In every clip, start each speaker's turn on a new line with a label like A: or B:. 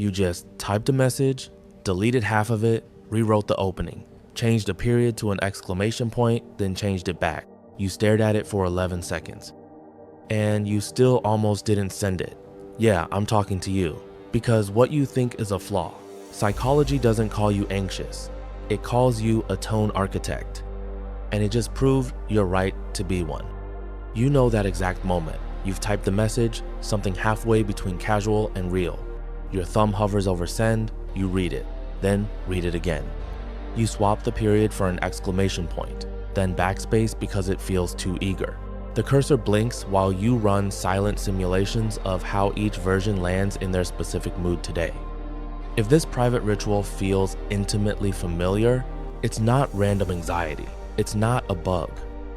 A: You just typed a message, deleted half of it, rewrote the opening, changed a period to an exclamation point, then changed it back. You stared at it for 11 seconds. And you still almost didn't send it. Yeah, I'm talking to you. Because what you think is a flaw. Psychology doesn't call you anxious. It calls you a tone architect. And it just proved you're right to be one. You know that exact moment. You've typed the message, something halfway between casual and real. Your thumb hovers over send, you read it, then read it again. You swap the period for an exclamation point, then backspace because it feels too eager. The cursor blinks while you run silent simulations of how each version lands in their specific mood today. If this private ritual feels intimately familiar, it's not random anxiety. It's not a bug.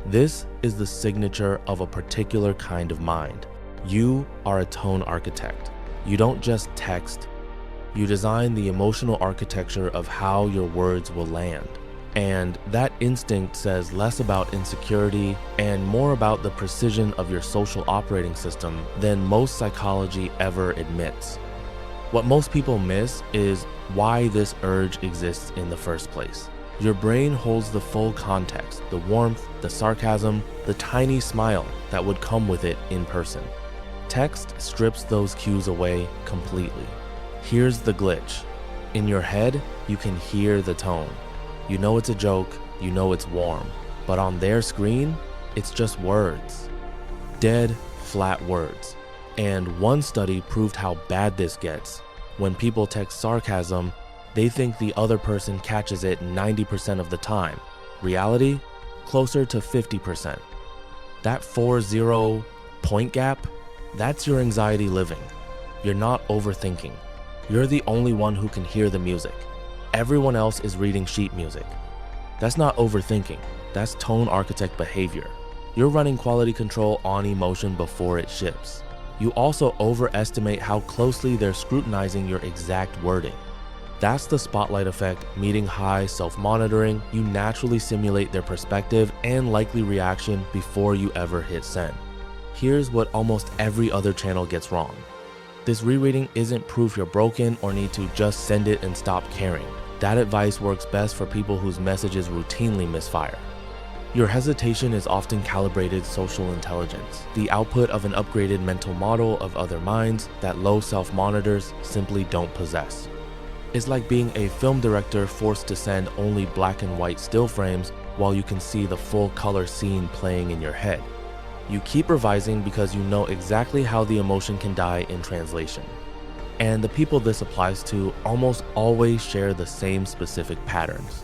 A: This is the signature of a particular kind of mind. You are a tone architect. You don't just text. You design the emotional architecture of how your words will land. And that instinct says less about insecurity and more about the precision of your social operating system than most psychology ever admits. What most people miss is why this urge exists in the first place. Your brain holds the full context, the warmth, the sarcasm, the tiny smile that would come with it in person. Text strips those cues away completely. Here's the glitch. In your head, you can hear the tone. You know it's a joke, you know it's warm, but on their screen, it's just words. Dead, flat words. And one study proved how bad this gets. When people text sarcasm, they think the other person catches it 90% of the time. Reality? Closer to 50%. That 4-0 point gap, that's your anxiety living. You're not overthinking. You're the only one who can hear the music. Everyone else is reading sheet music. That's not overthinking. That's tone architect behavior. You're running quality control on emotion before it ships. You also overestimate how closely they're scrutinizing your exact wording. That's the spotlight effect meeting high self-monitoring. You naturally simulate their perspective and likely reaction before you ever hit send. Here's what almost every other channel gets wrong. This rereading isn't proof you're broken or need to just send it and stop caring. That advice works best for people whose messages routinely misfire. Your hesitation is often calibrated social intelligence, the output of an upgraded mental model of other minds that low self-monitors simply don't possess. It's like being a film director forced to send only black and white still frames while you can see the full color scene playing in your head. You keep revising because you know exactly how the emotion can die in translation. And the people this applies to almost always share the same specific patterns.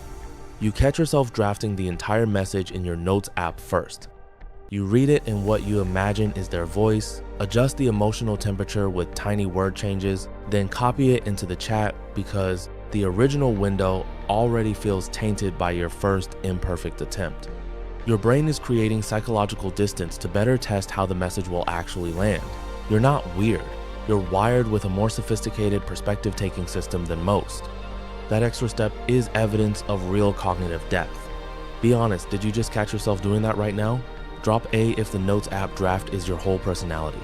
A: You catch yourself drafting the entire message in your notes app first. You read it in what you imagine is their voice, adjust the emotional temperature with tiny word changes, then copy it into the chat because the original window already feels tainted by your first imperfect attempt. Your brain is creating psychological distance to better test how the message will actually land. You're not weird. You're wired with a more sophisticated perspective-taking system than most. That extra step is evidence of real cognitive depth. Be honest, did you just catch yourself doing that right now? Drop A if the Notes app draft is your whole personality.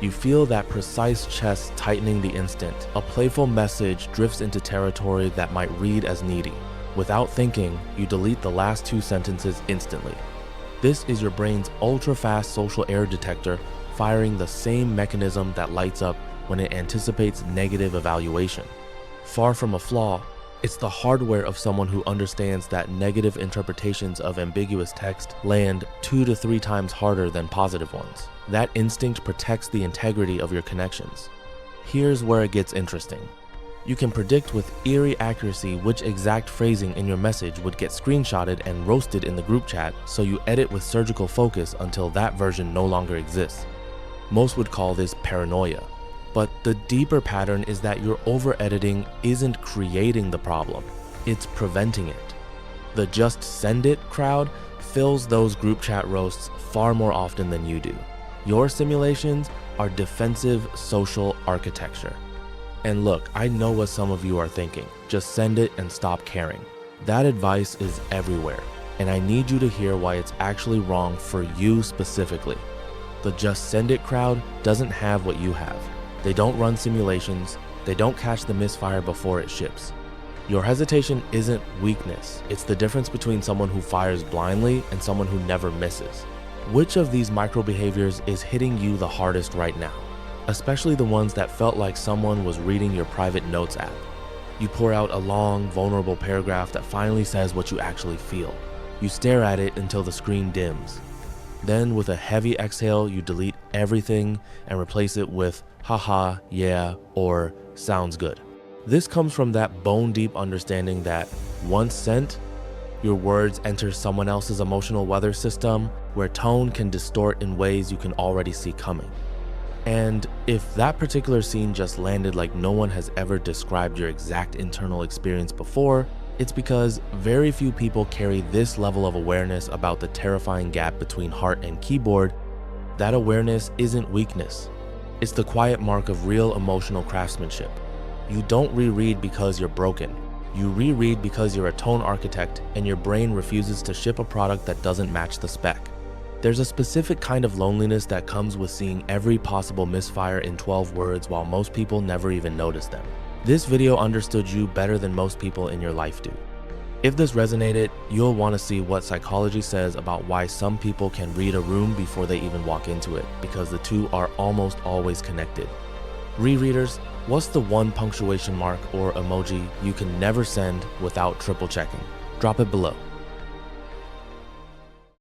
A: You feel that precise chest tightening the instant. A playful message drifts into territory that might read as needy. Without thinking, you delete the last two sentences instantly. This is your brain's ultra-fast social error detector firing the same mechanism that lights up when it anticipates negative evaluation. Far from a flaw, it's the hardware of someone who understands that negative interpretations of ambiguous text land 2 to 3 times harder than positive ones. That instinct protects the integrity of your connections. Here's where it gets interesting. You can predict with eerie accuracy which exact phrasing in your message would get screenshotted and roasted in the group chat, so you edit with surgical focus until that version no longer exists. Most would call this paranoia. But the deeper pattern is that your over-editing isn't creating the problem, it's preventing it. The just send it crowd fills those group chat roasts far more often than you do. Your simulations are defensive social architecture. And look, I know what some of you are thinking, just send it and stop caring. That advice is everywhere, and I need you to hear why it's actually wrong for you specifically. The just send it crowd doesn't have what you have. They don't run simulations, They don't catch the misfire before it ships. Your hesitation isn't weakness. It's the difference between someone who fires blindly and someone who never misses. Which of these micro behaviors is hitting you the hardest right now? Especially the ones that felt like someone was reading your private notes app. You pour out a long, vulnerable paragraph that finally says what you actually feel. You stare at it until the screen dims. Then, with a heavy exhale, you delete everything and replace it with haha, yeah, or sounds good. This comes from that bone-deep understanding that once sent, your words enter someone else's emotional weather system where tone can distort in ways you can already see coming. And if that particular scene just landed like no one has ever described your exact internal experience before, it's because very few people carry this level of awareness about the terrifying gap between heart and keyboard. That awareness isn't weakness. It's the quiet mark of real emotional craftsmanship. You don't reread because you're broken. You reread because you're a tone architect and your brain refuses to ship a product that doesn't match the spec. There's a specific kind of loneliness that comes with seeing every possible misfire in 12 words while most people never even notice them. This video understood you better than most people in your life do. If this resonated, you'll want to see what psychology says about why some people can read a room before they even walk into it, because the two are almost always connected. Rereaders, what's the one punctuation mark or emoji you can never send without triple checking? Drop it below.